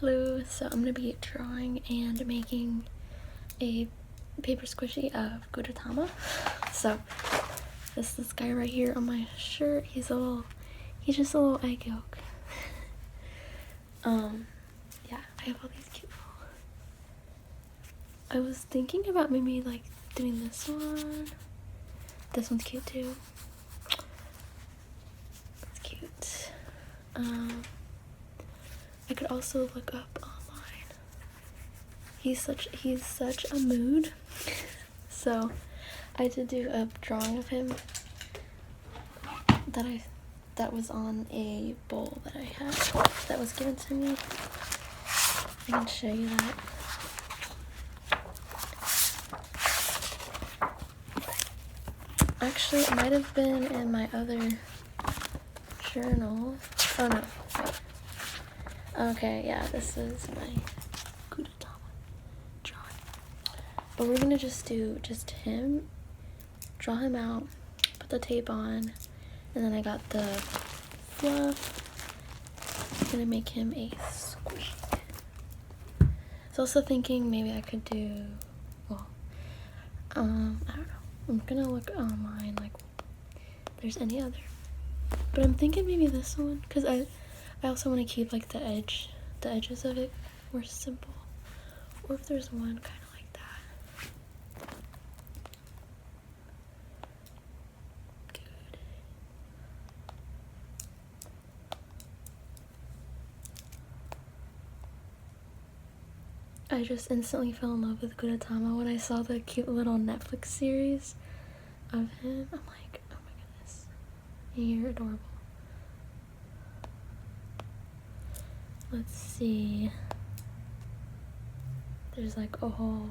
Hello, so I'm gonna be drawing and making a paper squishy of Gudetama. So this guy right here on my shirt, he's just a little egg yolk. Yeah, I have all these cute little, I was thinking about maybe like doing this one. This one's cute too. It's cute. I could also look up online. He's such a mood. So I did do a drawing of him that was on a bowl that I had that was given to me. I can show you that. Actually, it might have been in my other journal. Oh no, wait. Okay, yeah, this is my Gudetama drawing. But we're gonna just do just him, draw him out, put the tape on, and then I got the fluff. I'm gonna make him a squishy. I was also thinking maybe I could do, well, I don't know. I'm gonna look online, like, if there's any other. But I'm thinking maybe this one, because I also want to keep, like, the edges of it more simple. Or if there's one kind of like that. Good. I just instantly fell in love with Gudetama when I saw the cute little Netflix series of him. I'm like, oh my goodness, you're adorable. Let's see. There's like a whole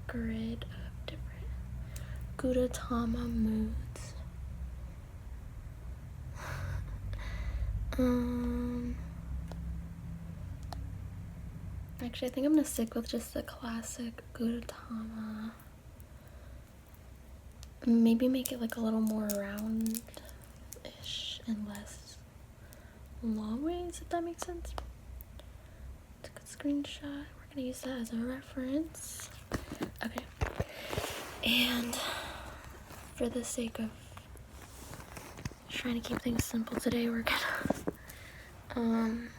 grid of different Gudetama moods. Actually, I think I'm gonna stick with just the classic Gudetama. Maybe make it like a little more round-ish and less long ways, if that makes sense. It's a good screenshot. We're gonna use that as a reference. Okay. And for the sake of trying to keep things simple today, we're gonna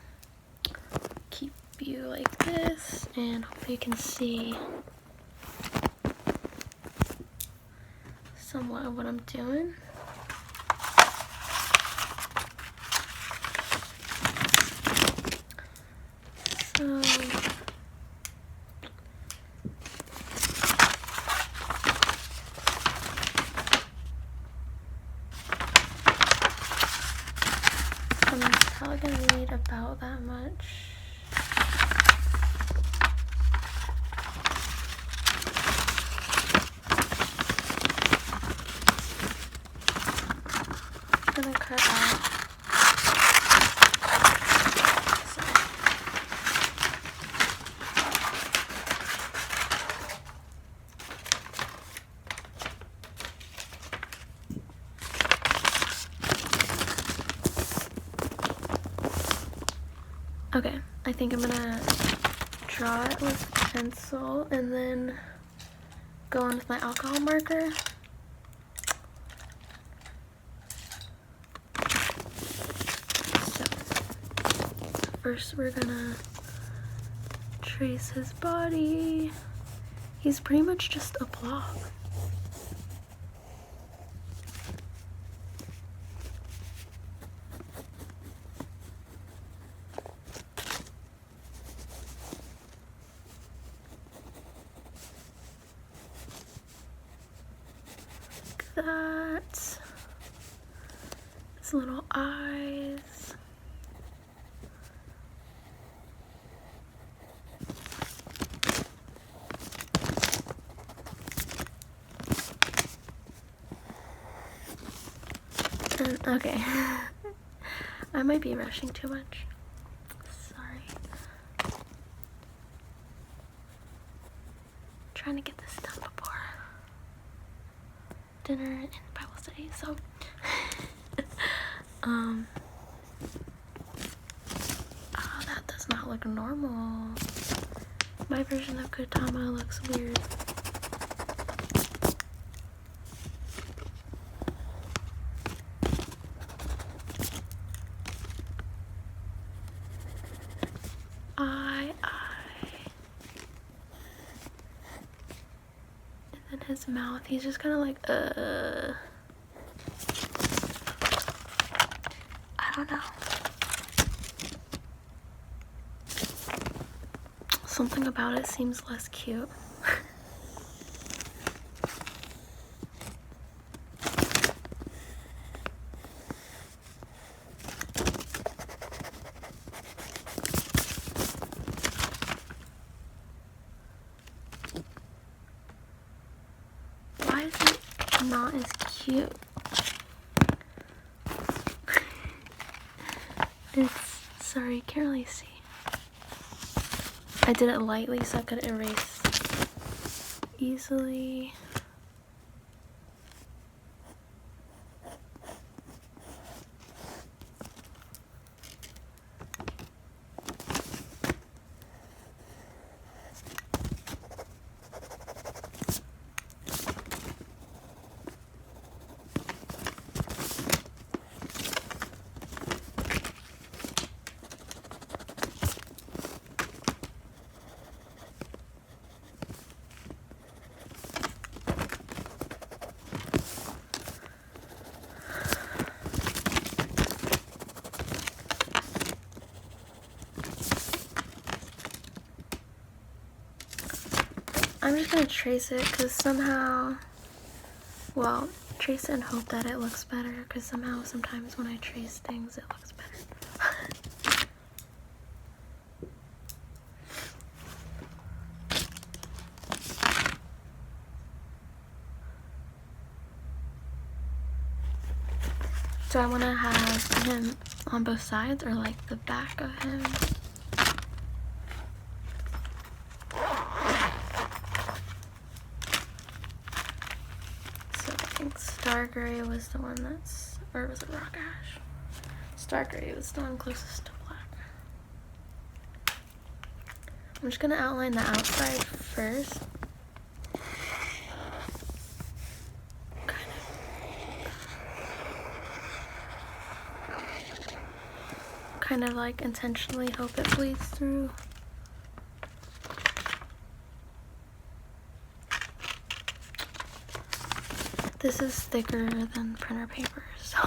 keep you like this, and hopefully you can see somewhat of what I'm doing. So I'm probably gonna need about that much. I'm gonna cut out. Okay, I think I'm gonna draw it with pencil and then go on with my alcohol marker. So, first we're gonna trace his body. He's pretty much just a blob. That, his little eyes. And, okay, I might be rushing too much. Sorry. Trying to get this done before dinner and Bible study, so not look normal. My version of Gudetama looks weird. And then his mouth, he's just kind of like, I don't know. Something about it seems less cute. Why is it not as cute? Sorry, can't really see. I did it lightly so I could erase easily. I'm just gonna trace it because somehow, well, trace it and hope that it looks better because somehow sometimes when I trace things it looks better. Do I want to have him on both sides or like the back of him? Star Gray was the one that's, or was it Rock Ash? Star Gray was the one closest to black. I'm just gonna outline the outside first. Kind of like intentionally hope it bleeds through. This is thicker than printer paper, so.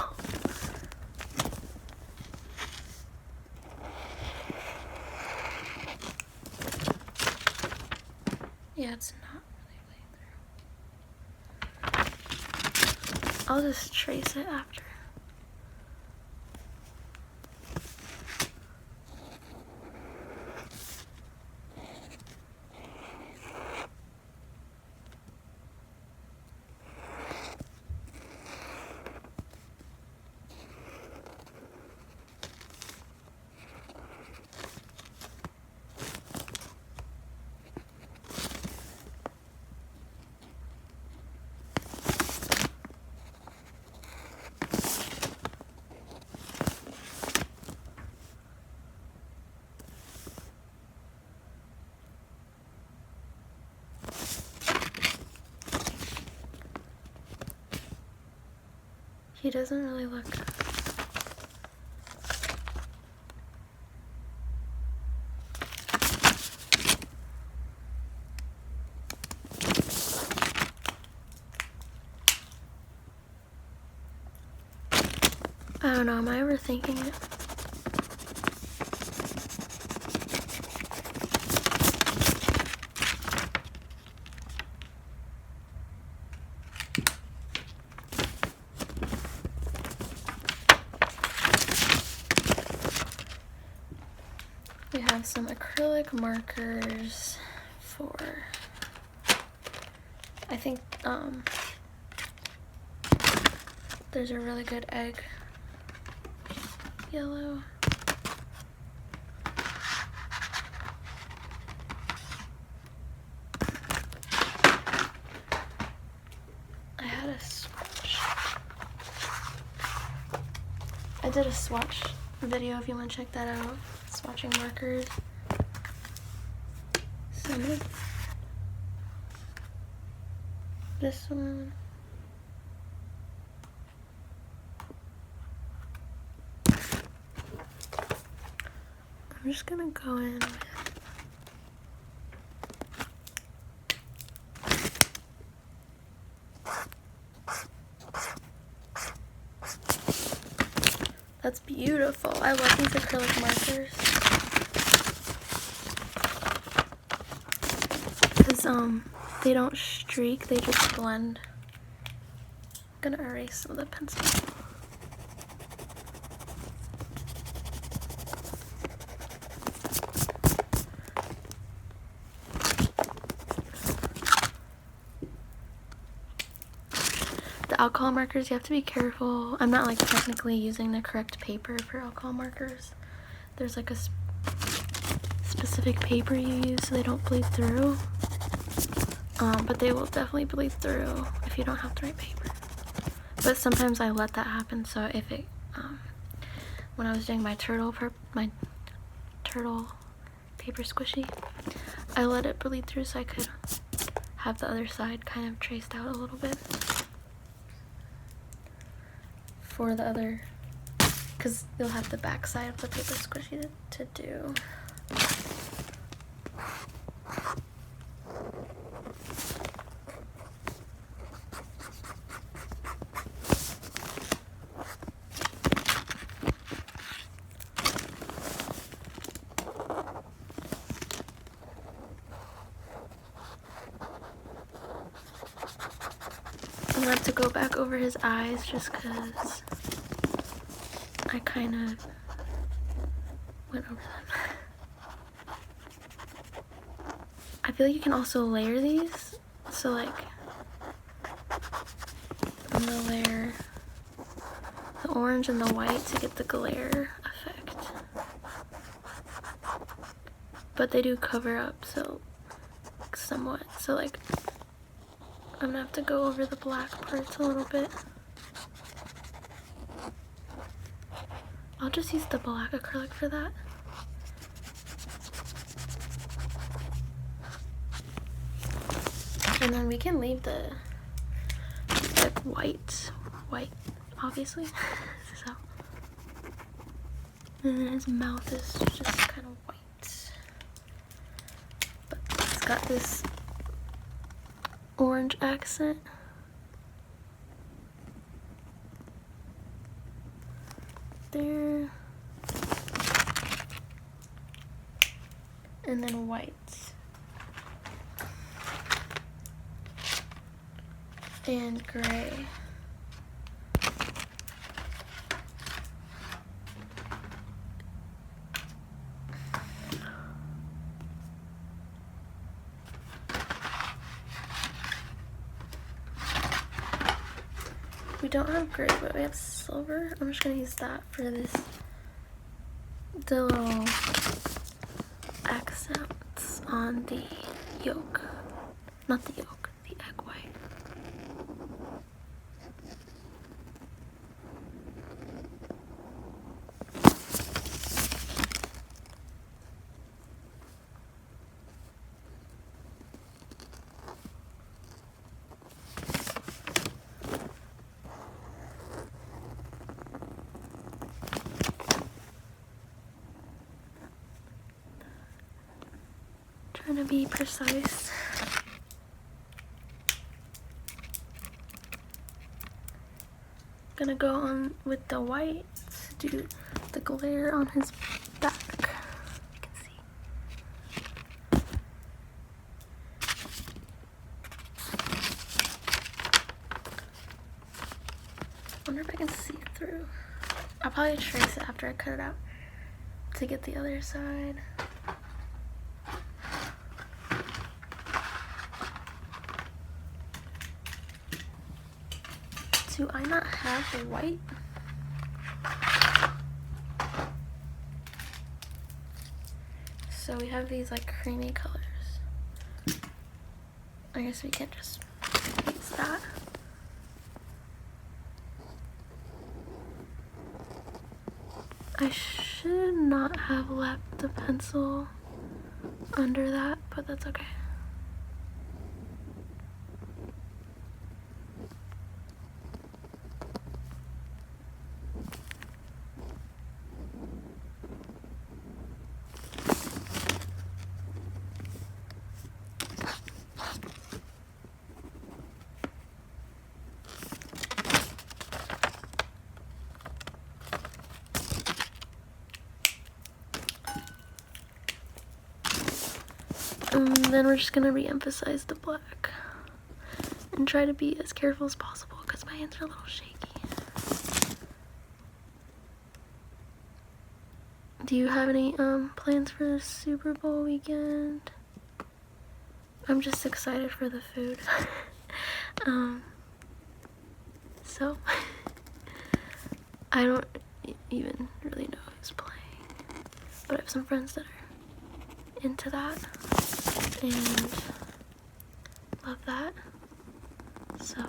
Yeah, it's not really bleeding through. I'll just trace it after. He doesn't really look. I don't know, am I overthinking it? We have some acrylic markers for, I think, there's a really good egg yellow. I had a swatch. I did a swatch video if you want to check that out. Swatching markers. This one. I'm just gonna go in with that's beautiful. I love these acrylic markers. Because they don't streak, they just blend. I'm gonna erase some of the pencil. The alcohol markers, you have to be careful. I'm not like technically using the correct paper for alcohol markers. There's like a specific paper you use so they don't bleed through. But they will definitely bleed through if you don't have the right paper. But sometimes I let that happen, so if it, when I was doing my turtle paper squishy, I let it bleed through so I could have the other side kind of traced out a little bit for the other, because you'll have the back side of the paper squishy to do. I'm gonna have to go back over his eyes just because I kind of went over them. I feel like you can also layer these. So like, I'm gonna layer the orange and the white to get the glare effect. But they do cover up, so somewhat. So like, I'm gonna have to go over the black parts a little bit. I'll just use the black acrylic for that. And then we can leave the like white, obviously. So, and then his mouth is just kind of white. But it's got this orange accent. There. And then white. And gray. We don't have gray, but we have silver. I'm just gonna use that for this, the little accents on the yolk. Not the yolk, the egg white. Trying to be precise. Gonna go on with the white to do the glare on his back. You can see. Wonder if I can see through. I'll probably trace it after I cut it out to get the other side. Do I not have the white? So we have these like creamy colors. I guess we can just use that. I should not have left the pencil under that, but that's okay. Then we're just gonna re-emphasize the black and try to be as careful as possible because my hands are a little shaky. Do you have any plans for the Super Bowl weekend? I'm just excited for the food. So I don't even really know who's playing, but I have some friends that are into that and love that. So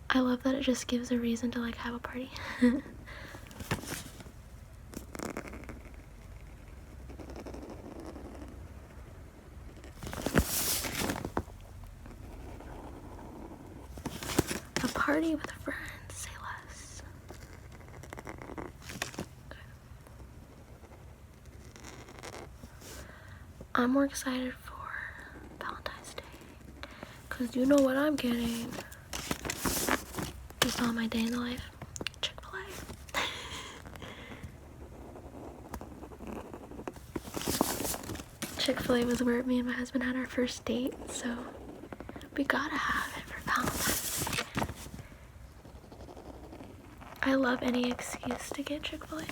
I love that it just gives a reason to like have a party. A party with friends, say less. Okay. I'm more excited for Valentine's Day because you know what I'm getting. You saw my day in the life. Chick-fil-A. Chick-fil-A was where me and my husband had our first date, so we gotta have it for Valentine's Day. I love any excuse to get Chick-fil-A.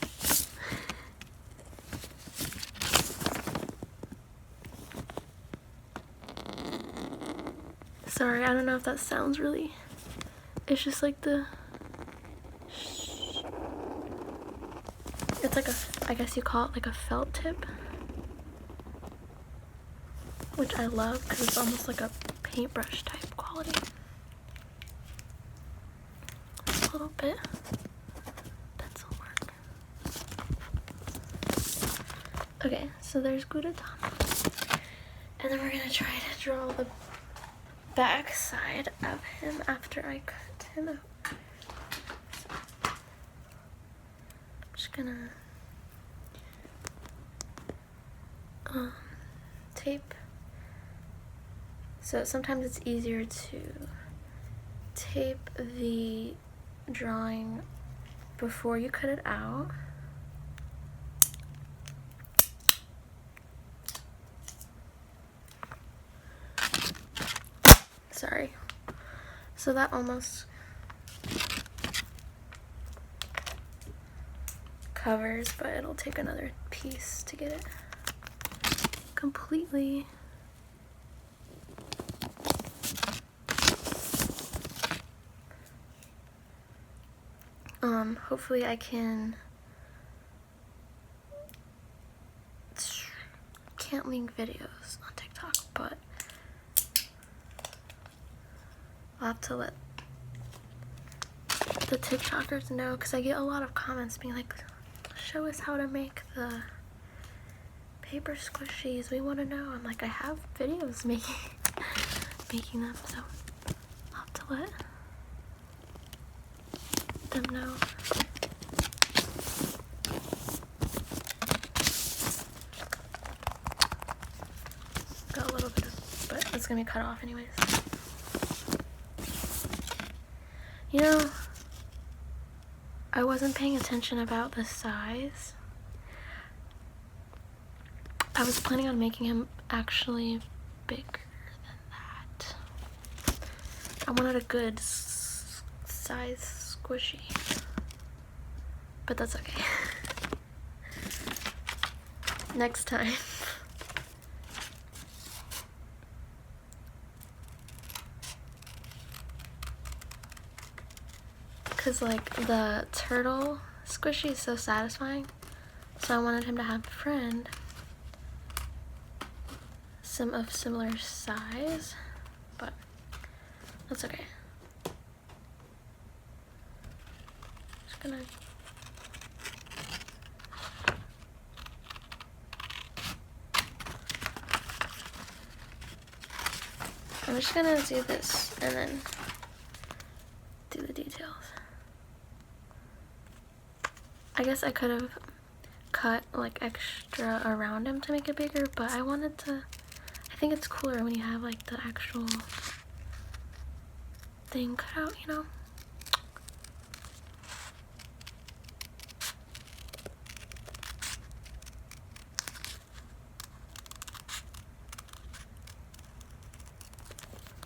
Sorry, I don't know if that sounds really... It's just like the... It's like a... I guess you call it like a felt tip. Which I love because it's almost like a paintbrush type quality. A little bit. Pencil work. Okay, so there's Gudetama. And then we're gonna try to draw the back side of him after I cut him out. I'm just gonna tape. So sometimes it's easier to tape the drawing before you cut it out. Sorry. So that almost covers, but it'll take another piece to get it completely. Hopefully I can't link videos on TikTok, but I'll have to let the TikTokers know because I get a lot of comments being like, show us how to make the paper squishies, we want to know. I'm like, I have videos making them, so I'll have to let them know. Got a little bit of, but it's gonna be cut off anyways. You know, I wasn't paying attention about the size. I was planning on making him actually bigger than that. I wanted a good size squishy, but that's okay. Next time. Because like the turtle squishy is so satisfying, so I wanted him to have a friend of similar size, but that's okay. Just gonna I'm just gonna do this and then do the details. I guess I could have cut like extra around him to make it bigger, but I wanted to, I think it's cooler when you have like the actual thing cut out, you know?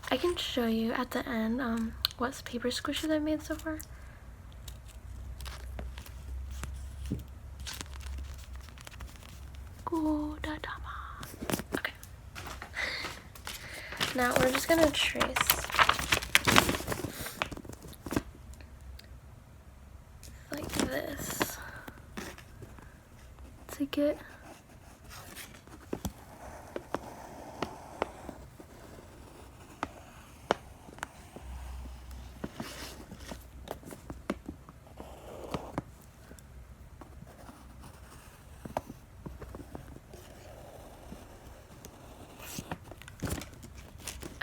I can show you at the end what paper squishies I've made so far. Gudetama. Okay. Now we're just gonna trace like this to get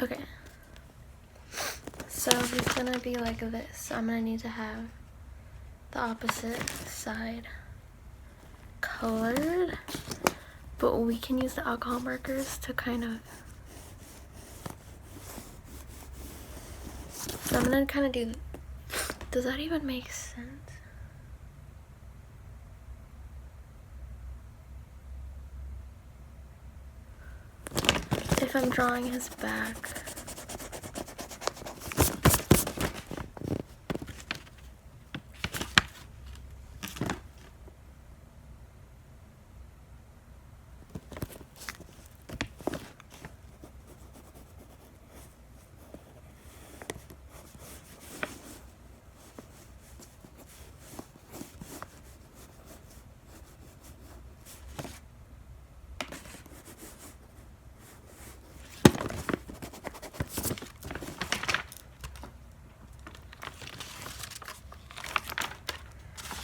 okay. So he's gonna be like this. I'm gonna need to have the opposite side colored, but we can use the alcohol markers to kind of, so I'm gonna kind of do, does that even make sense? If I'm drawing his back.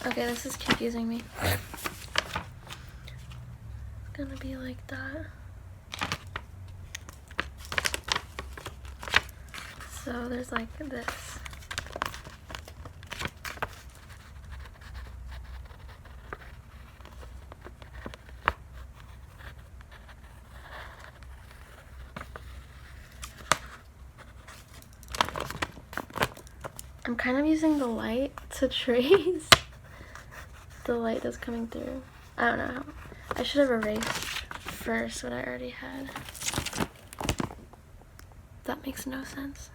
Okay, this is confusing me. It's gonna be like that. So there's like this. I'm kind of using the light to trace. The light that's coming through. I don't know how. I should have erased first what I already had. That makes no sense.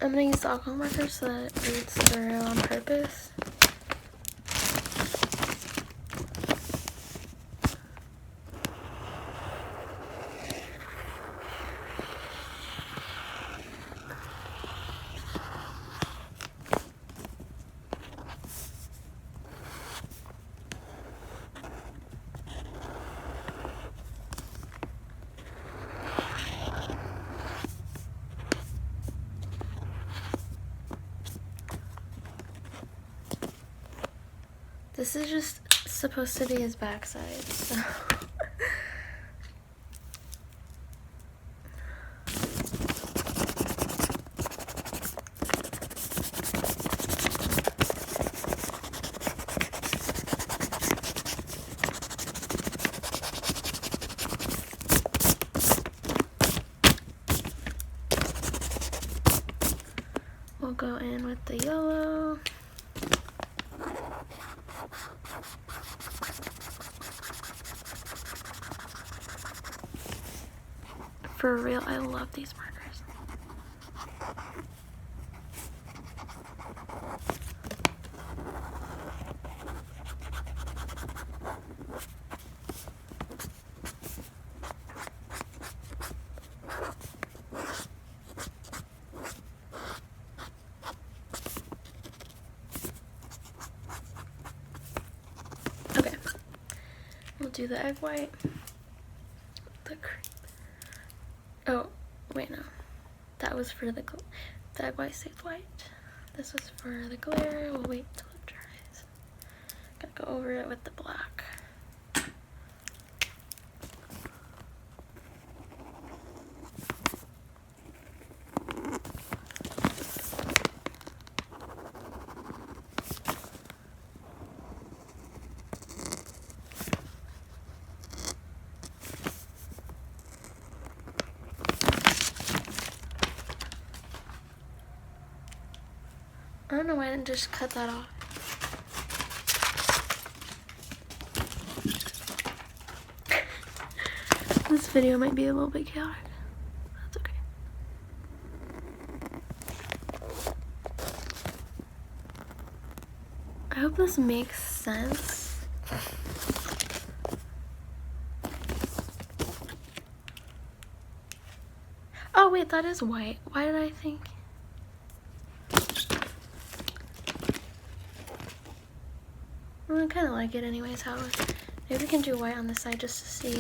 I'm gonna use the alcohol marker so that it reads through on purpose. This is just supposed to be his backside, so. We'll go in with the yellow. For real, I love these markers. Okay, we'll do the egg white. The cream. Oh, wait, no. That was for the egg white stayed white. This was for the glare. We'll wait till it dries. Gotta go over it with the black. I don't know why I didn't just cut that off. This video might be a little bit chaotic. That's okay. I hope this makes sense. Oh wait, that is white. Why did I think? I kind of like it anyways, how maybe we can do white on the side just to see.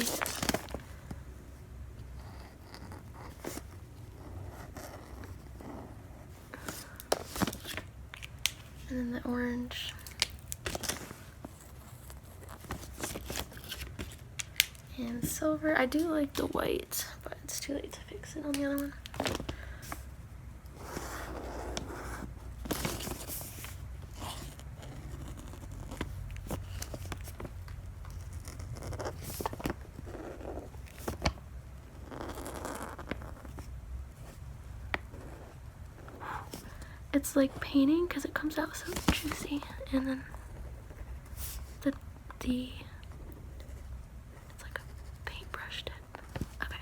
And then the orange. And silver. I do like the white, but it's too late to fix it on the other one. It's like painting because it comes out so juicy, and then the it's like a paintbrush tip. Okay.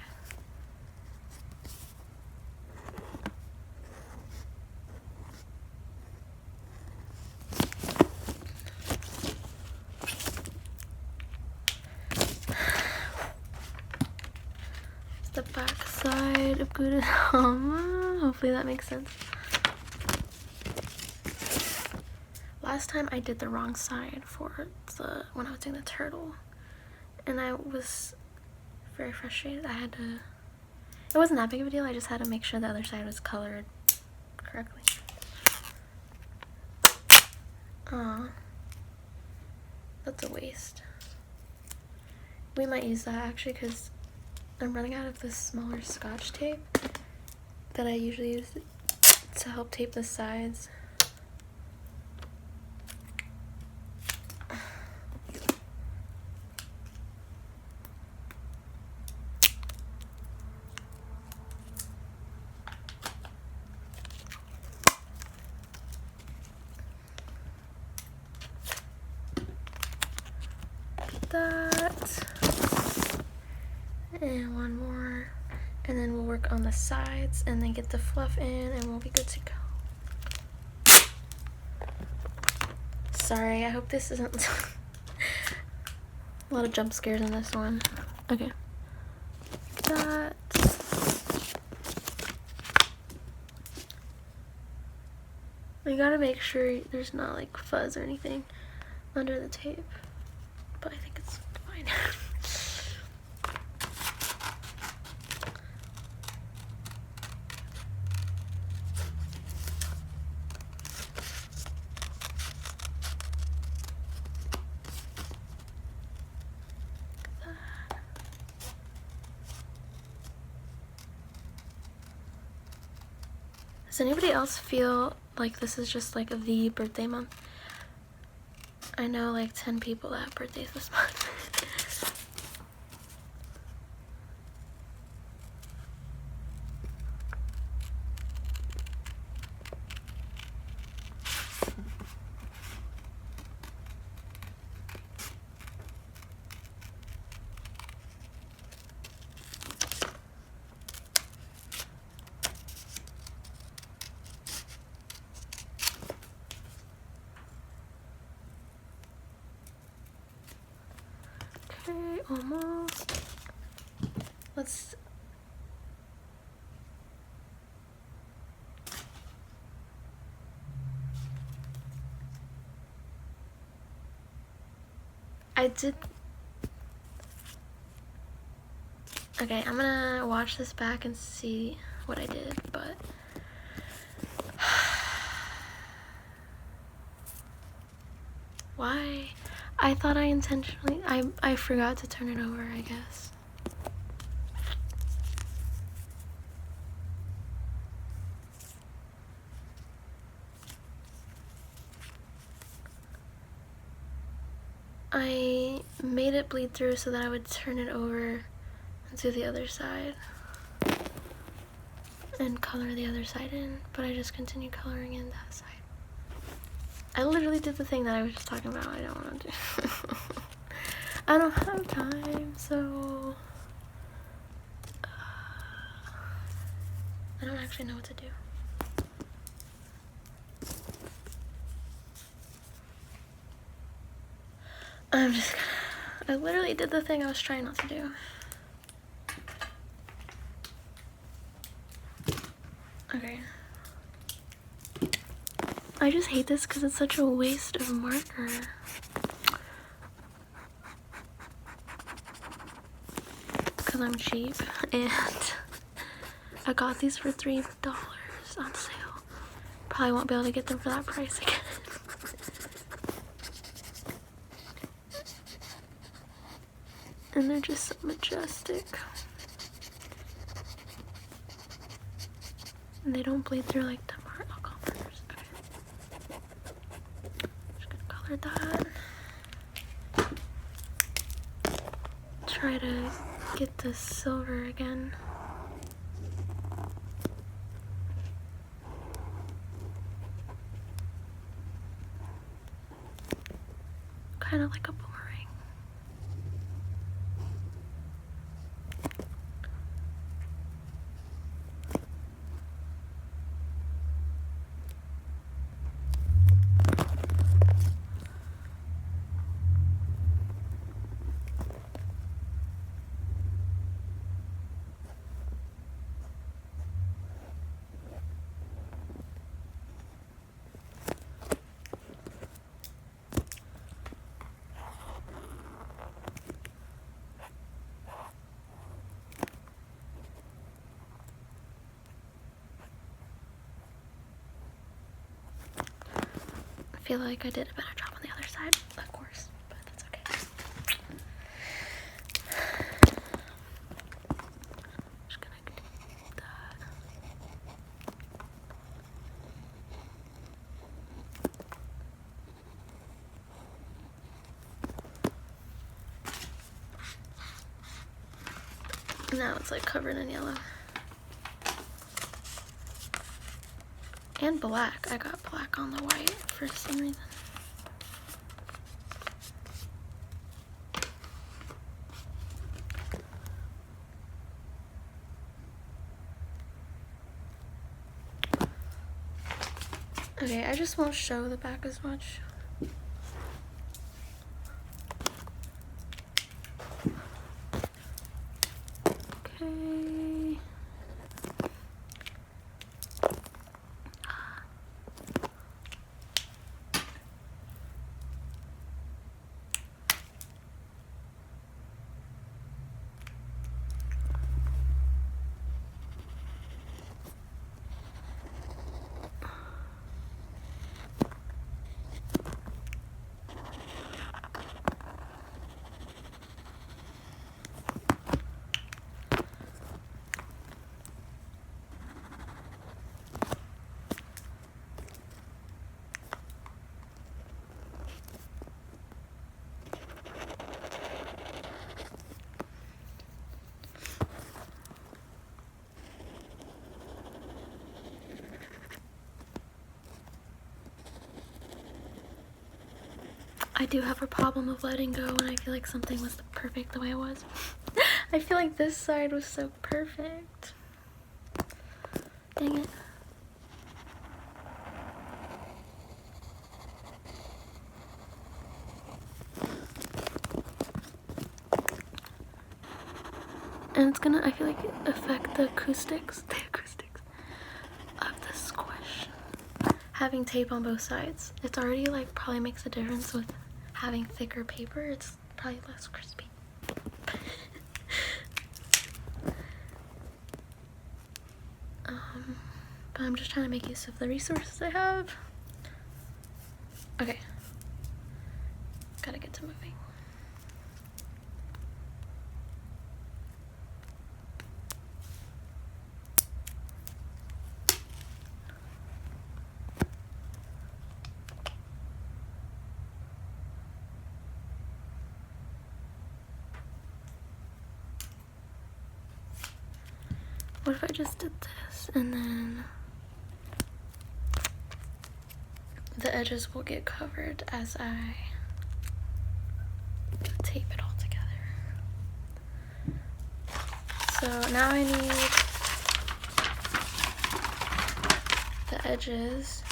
It's the back side of Gudetama. Hopefully that makes sense. Last time I did the wrong side for when I was doing the turtle, and I was very frustrated. I had to, it wasn't that big of a deal, I just had to make sure the other side was colored correctly. Aw, that's a waste. We might use that actually because I'm running out of this smaller Scotch tape that I usually use to help tape the sides. That, and one more, and then we'll work on the sides and then get the fluff in and we'll be good to go. Sorry, I hope this isn't a lot of jump scares in this one. Okay, that, we gotta make sure there's not like fuzz or anything under the tape, but I think it's fine. Does anybody else feel like this is just like the birthday month? I know like 10 people that have birthdays this month. almost. Let's... I did... Okay, I'm gonna watch this back and see what I did, but... Why? I thought I intentionally... I forgot to turn it over, I guess. I made it bleed through so that I would turn it over to the other side and color the other side in, but I just continue coloring in that side. I literally did the thing that I was just talking about. I don't want to do. I don't have time, so I don't actually know what to do. I'm just gonna... I literally did the thing I was trying not to do. Okay. I just hate this because it's such a waste of marker. Because I'm cheap and I got these for $3 on sale. Probably won't be able to get them for that price again. And they're just so majestic. And they don't bleed through like the alcohol markers. Okay. Just gonna color that. Try to get the silver again. Kind of like a boomerang. I feel like I did a better job on the other side, of course, but that's okay. Just gonna do that. Now it's like covered in yellow. And black. I got black on the white for some reason. Okay, I just won't show the back as much. Okay. I do have a problem of letting go when I feel like something was perfect the way it was. I feel like this side was so perfect. Dang it. And it's gonna, I feel like, affect the acoustics of the squish. Having tape on both sides, it's already like probably makes a difference with having thicker paper. It's probably less crispy. But I'm just trying to make use of the resources I have. Okay, gotta get to moving. What if I just did this and then the edges will get covered as I tape it all together. So now I need the edges,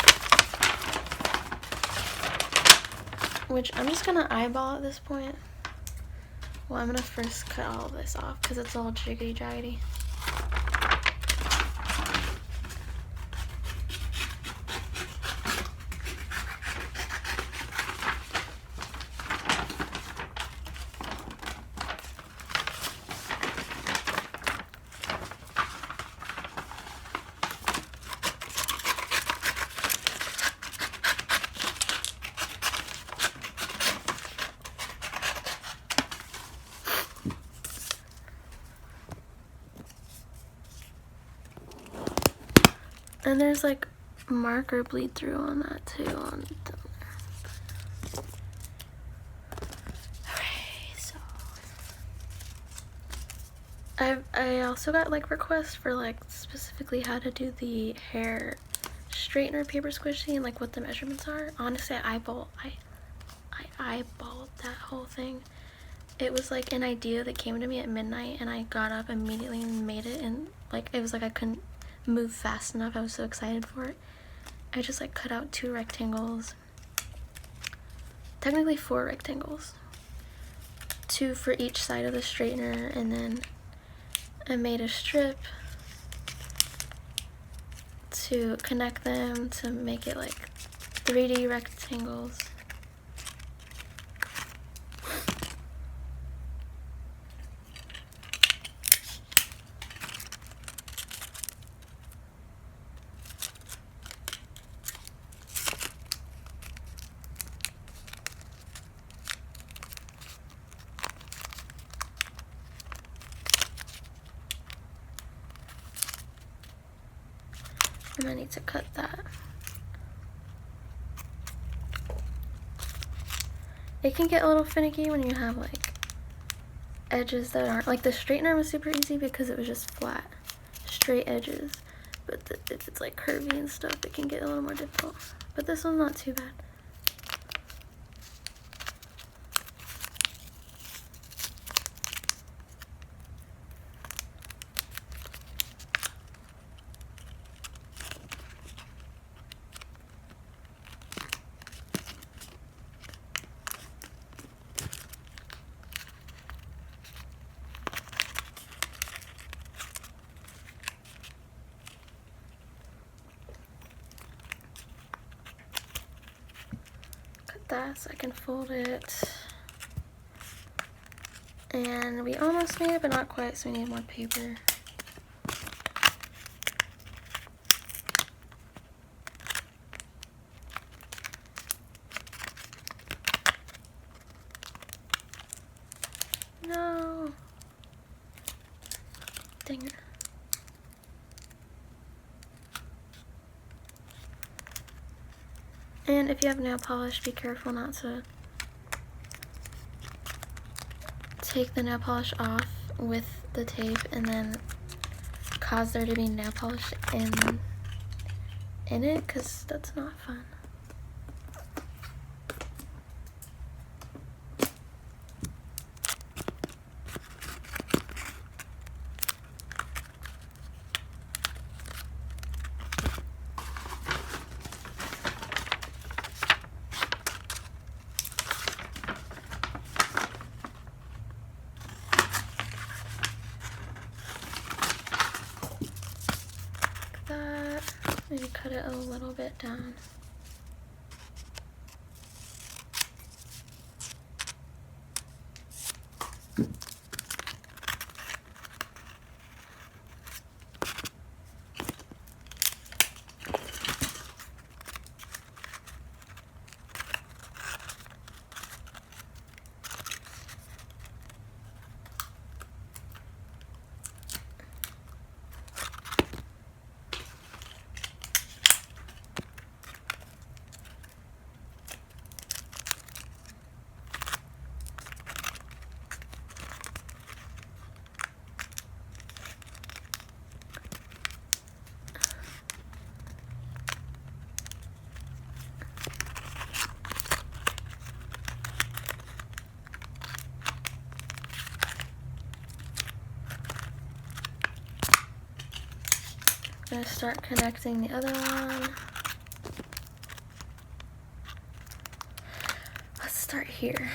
which I'm just gonna eyeball at this point. Well, I'm gonna first cut all of this off because it's all jiggity jaggedy. And there's like marker bleed through on that too. Okay, so I also got like requests for like specifically how to do the hair straightener paper squishy and like what the measurements are. Honestly, I eyeballed that whole thing. It was like an idea that came to me at midnight and I got up immediately and made it, and like it was like I couldn't move fast enough. I was so excited for it. I just like cut out 2 rectangles, technically 4 rectangles, 2 for each side of the straightener, and then I made a strip to connect them to make it like 3D rectangles. And I need to cut that. It can get a little finicky when you have like edges that aren't, like the straightener was super easy because it was just flat, straight edges. But if it's like curvy and stuff, it can get a little more difficult. But this one's not too bad. That so I can fold it, and we almost made it but not quite, so we need more paper. No, dang it. And if you have nail polish, be careful not to take the nail polish off with the tape and then cause there to be nail polish in it, because that's not fun. little bit down. I'm gonna start connecting the other one. Let's start here.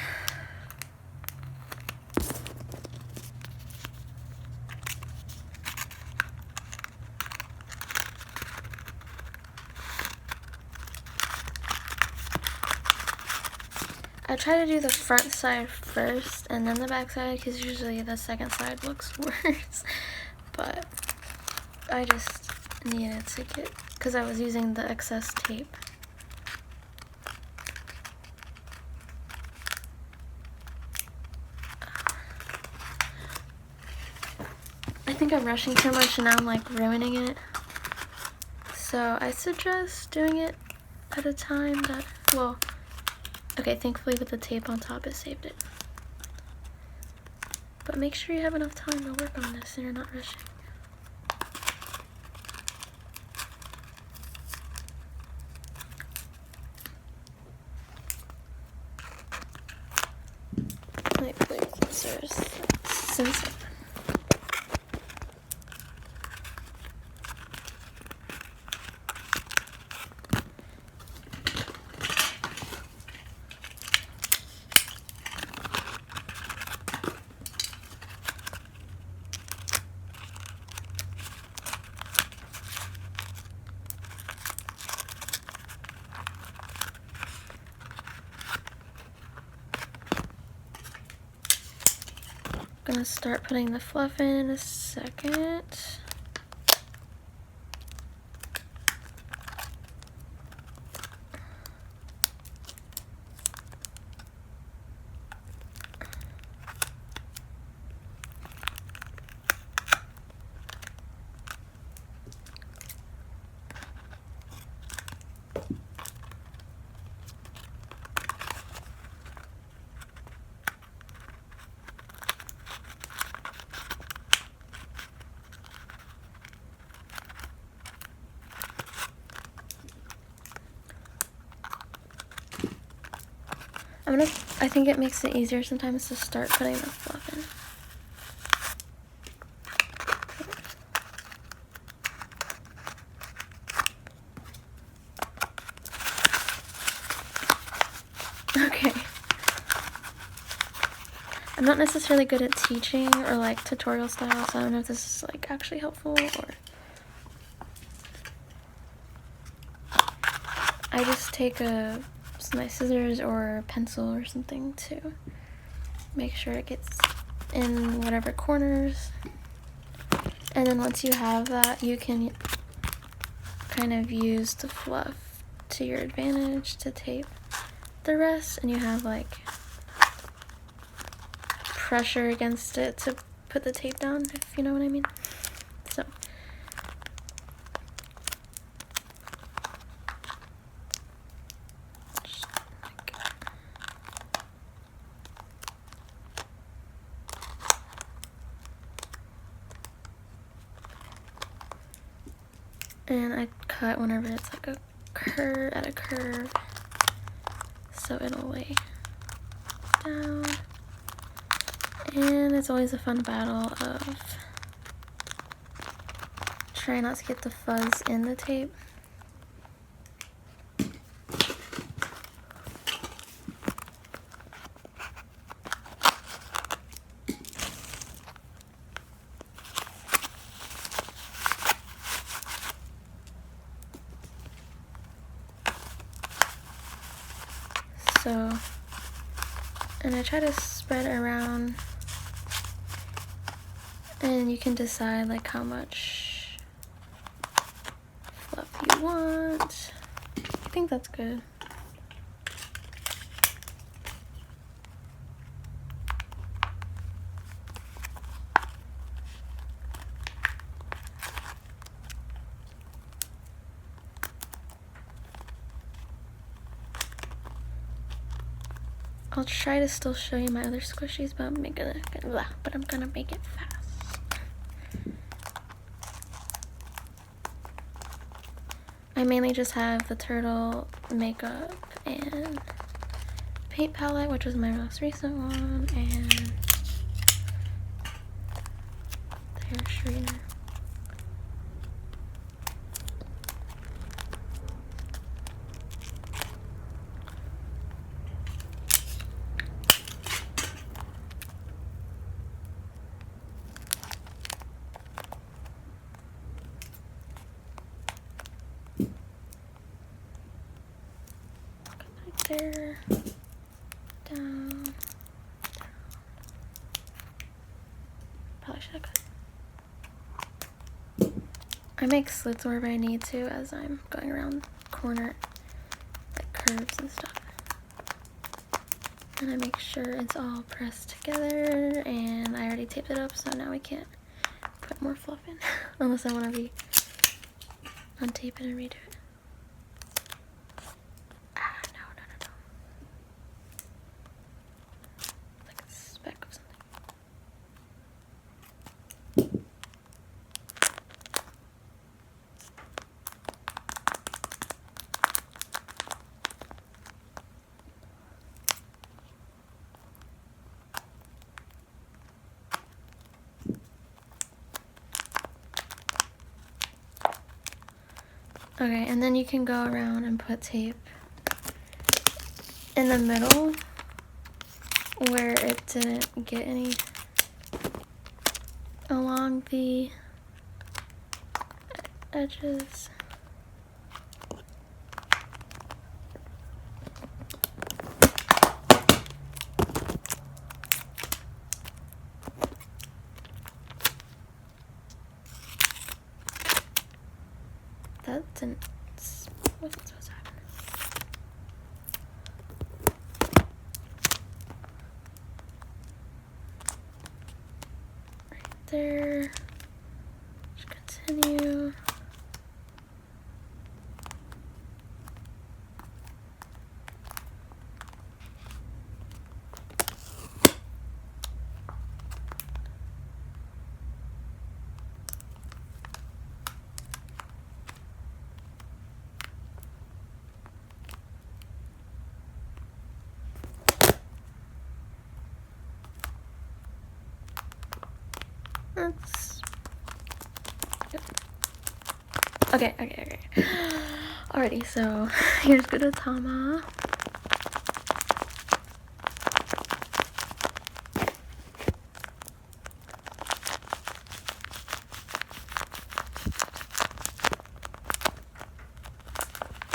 I try to do the front side first and then the back side because usually the second side looks worse. But I just needed to get, because I was using the excess tape. I think I'm rushing too much and now I'm like ruining it. So I suggest doing it at a time that, well, okay, thankfully with the tape on top it saved it. But make sure you have enough time to work on this and you're not rushing. My play closer since I'm gonna start putting the fluff in a second. I think it makes it easier sometimes to start putting the fluff in. Okay. I'm not necessarily good at teaching or like tutorial style, so I don't know if this is like actually helpful or... I just take my scissors or pencil or something to make sure it gets in whatever corners. And then once you have that, you can kind of use the fluff to your advantage to tape the rest, and you have like pressure against it to put the tape down, if you know what I mean. So and I cut whenever it's like a curve, at a curve, so it'll lay down. And it's always a fun battle of trying not to get the fuzz in the tape. So, and I try to spread it around, and you can decide like how much fluff you want. I think that's good. I'll try to still show you my other squishies, but I'm gonna make it fast. I mainly just have the turtle makeup and paint palette, which was my most recent one, and the hair straightener. There, down. Probably should have cut. I make slits wherever I need to as I'm going around corner, like curves and stuff. And I make sure it's all pressed together, and I already taped it up, so now we can't put more fluff in unless I want to untape it and redo it. Okay, and then you can go around and put tape in the middle where it didn't get any along the edges. That didn't, what's supposed to happen? Right there, just continue. That's okay. Alrighty, so here's Gudetama.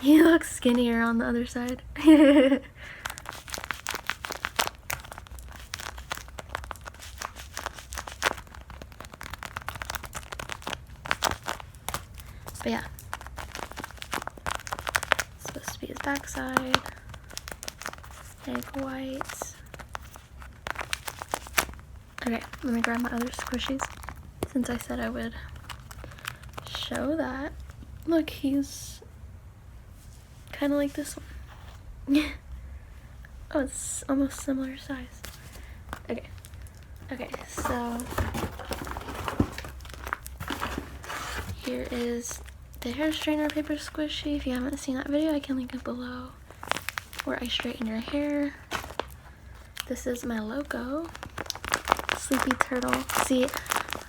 He looks skinnier on the other side. But yeah, it's supposed to be his backside, egg white. Okay, let me grab my other squishies since I said I would show that. Look, he's kind of like this one. Oh, it's almost similar size. Okay, so here is the hair straightener paper squishy. If you haven't seen that video, I can link it below, where I straighten your hair. This is my logo, Sleepy Turtle. See,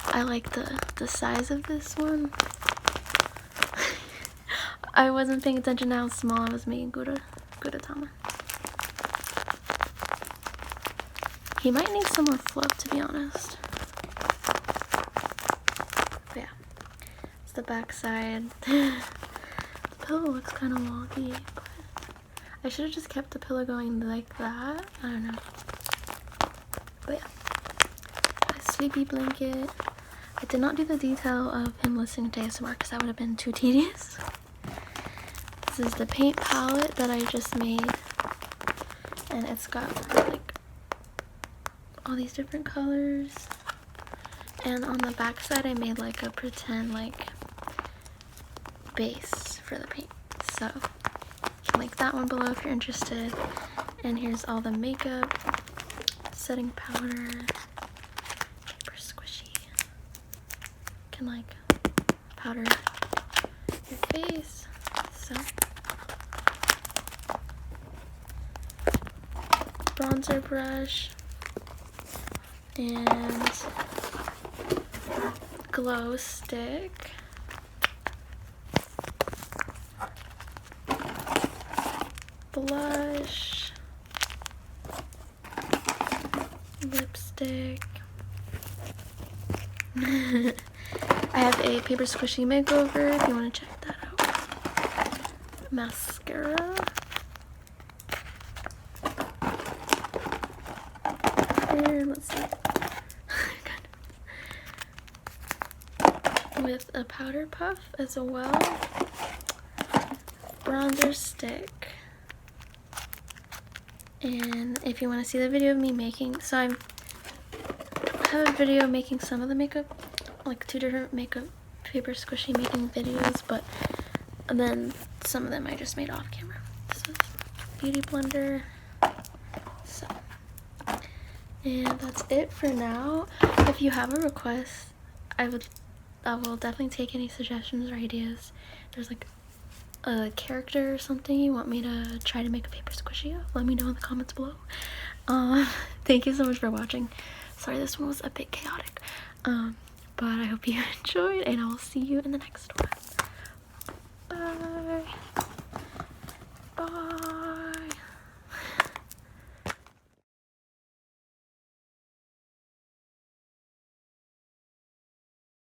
I like the size of this one. I wasn't paying attention to how small I was making Gudetama. He might need some more fluff, to be honest. But yeah, it's the back side. The pillow looks kind of wonky, but I should have just kept the pillow going like that. I don't know. But yeah. A sleepy blanket. I did not do the detail of him listening to ASMR because that would have been too tedious. This is the paint palette that I just made. And it's got like all these different colors. And on the back side I made like a pretend like base for the paint. So link that one below if you're interested. And here's all the makeup, setting powder, paper squishy. You can like powder your face. So bronzer brush and glow stick. Blush, lipstick. I have a paper squishy makeover if you want to check that out. Mascara. And let's see. With a powder puff as well. Bronzer stick. And if you want to see the video of me making, so I have a video making some of the makeup, like 2 different makeup paper squishy making videos, but then some of them I just made off camera. This is beauty blender. So, and that's it for now. If you have a request, I will definitely take any suggestions or ideas. There's like a character or something you want me to try to make a paper squishy of, let me know in the comments below. Thank you so much for watching. Sorry this one was a bit chaotic, but I hope you enjoyed, and I will see you in the next one. Bye.